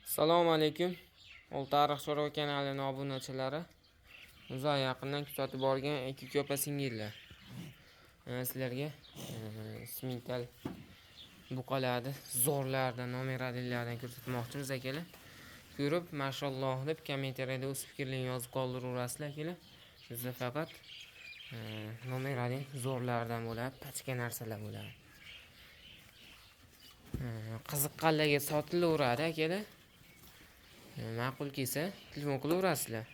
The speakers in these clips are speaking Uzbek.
Assalomu alaykum. Oltiariq Sho'rva kanalining obunachilari. Uzoq yaqindan kuzatib borgan aka opa singillar. Sizlarga simental buqalarni zo'rlardan, nomeralilardan ko'rsatmoqchimiz akalar. Ko'rib, mashalloh deb kommentariyada o'z fikrlaringizni yozib qoldiraverasizlar akalar. Bizda faqat nomerali zo'rlardan bo'ladi, pachka narsalar bo'ladi. Qiziqqanlarga sotilaveradi akalar. Ma'qul kelsa telefon qilaverasizlar.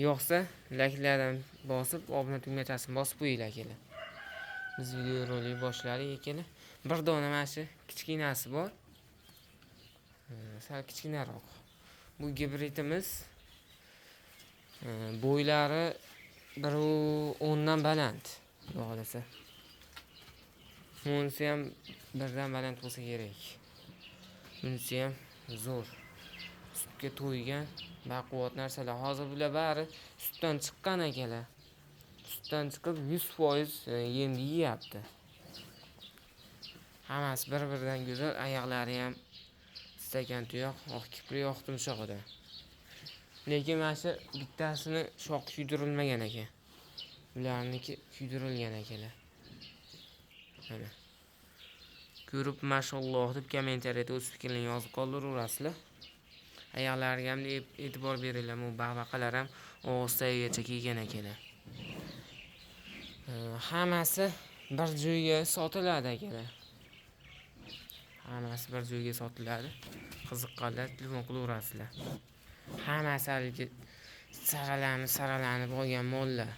Yo'qsa layklardan bosib, obuna tugmachasini bosib qo'yinglar akalar. Biz video rolik boshladik akalar. Bir dona mana shu kichkinasi bor. Sal kichkinaroq. Bu gibridimiz. Bo'ylari 1.10 dan baland. Xudo xolasa. Bunisi ham birdan baland bo'lsa kerak. Bunisi ham zo'r. Sutga to'ygan baquvvat narsalar. Hozir bular bari sutdan chiqqan akalar. Sutdan chiqib 100% yemni yeyapti. Hammasi bir-biridan go'zal, oyoqlari ham stakan tuyoq, oq kipri, oq tumshog'ida. Lekin mana shu bittasini shoq kuydirilmagan ekan. Bularniki kuydirilgan akalar. Mana. Ko'rib mashalloh deb kommentariyada o'z fikrlaringizni yozib qoldiraverasizlar. Oyoqlariga ham e'tibor beringlar. Bu baqbaqalar ham og'iztagigacha kelgan akalar. Hammasi bir joyga sotiladi akalar. Hammasi bir joyga sotiladi. Qiziqqanlar telefon qilaverasizlar. Hammasi haligi saralanib olgan mollar.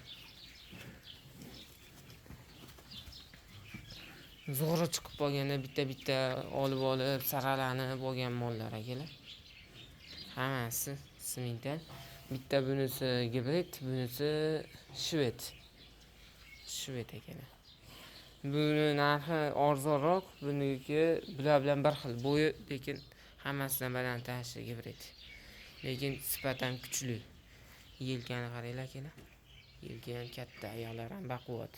Zo'ri chiqib qolganda bitta olib saralanib olgan mollar akalar. Hammasi simental. Bitta bunisi gibrid, bunisi shved. Shved akalar. Buni narxi arzonroq, buniki bular bilan bir xil bo'yi, lekin hammasidan baland tashi gibrid. Lekin sifatan kuchli. Yelkani qaranglar akalar. Yelka ham katta, oyoqlar ham baquvvat.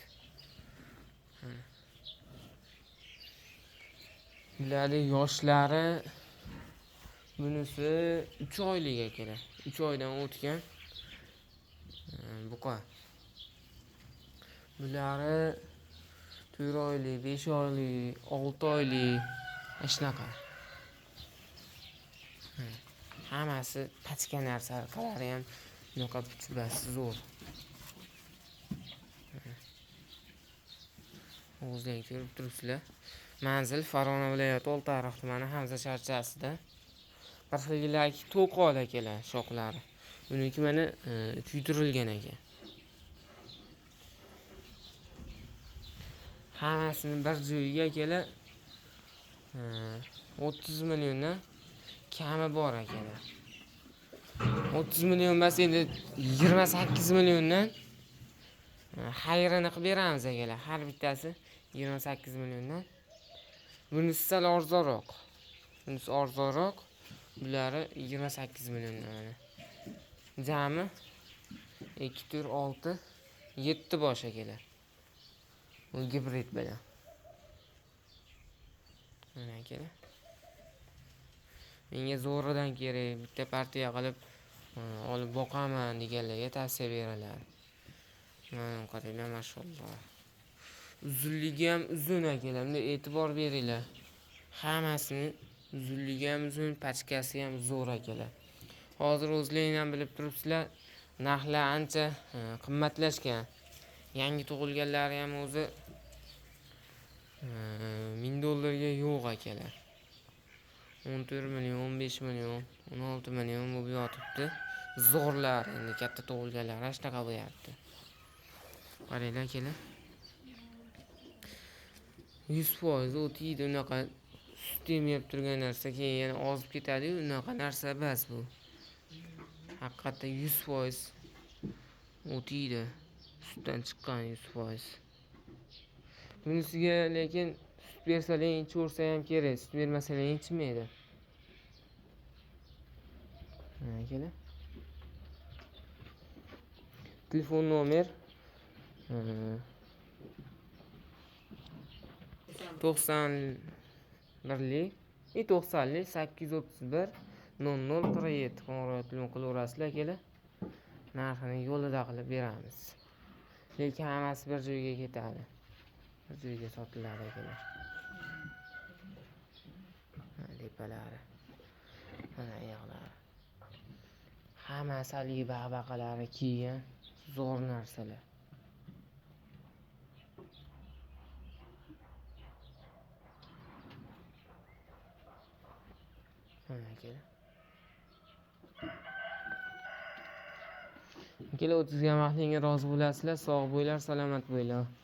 Bularning yoshlari bunisi 3 oylik akalar. 3 oydan o'tgan buqa. Bulari 4 oylik, 5 oylik, 6 oylik shunaqa. Hammasi pachka narsa, qalari ham bunaqa puchbasi zo'r. O'zingizlar ko'rib turibsizlar. Manzil Farg'ona viloyati Oltiariq tumani Hamza charchasida. Bir xilgilaki to'qol akalar shoxlari. Buniki mana kuydirilgan ekan. Hammasini bir joyga akalar 30 milliondan kami bor akalar. 30 million emas, endi 28 milliondan xayrini qilib beramiz akalar. Har bittasi 28 milliondan. Bunisi sal arzonroq. Bunisi arzonroq. Buları 28 milliondan mana. Jami 2 4 6 7 bosh akalar. Bu gibrid bilan. Mana akalar. Menga zo'ridan kerak, bitta partiya qilib olib boqaman deganlarga tavsiya beriladi. Mana qaranglar mashalloh. Uzunligi ham uzun akalar. Bunda e'tibor beringlar. Hammasini uzunligi ham uzun, pachkasi ham zo'r akalar. Hozir o'zlaringiz ham bilib turibsizlar, narxlar ancha qimmatlashgan. Yangi tug'ilganlari ham o'zi $1000 ga yo'q akalar. 14 million, 15 million, 16 million bo'lib yotibdi. Zo'rlar, endi katta tug'ilganlar shunaqa bo'lyapti. Qaranglar akalar. 100% o't yeydi, unaqa sut emib turgan narsa keyin yana ozib ketadi-yu, unaqa narsa emas bu. Haqiqatda 100% o't yeydi. Sutdan chiqqan 100%. Bunisiga lekin sut bersalar ichaversa ham kerak, sut bermasalar ichmaydi. Mana kelar. Telefon nomer 91lik и 90lik 831 0047 qo'ng'iroq qilaverasizlar akalar. Narxini yo'lida qilib beramiz. Lekin hammasi bir joyga ketadi. Bir joyga sotiladi akalar. Lepalari. Mana oyoqlari. Hammasi haligi baqalari kiygan zo'r narsalar. Mana akalar. Akalar o'tizga vaqtingga rozi bo'lasizlar, sog' bo'linglar, salomat bo'linglar.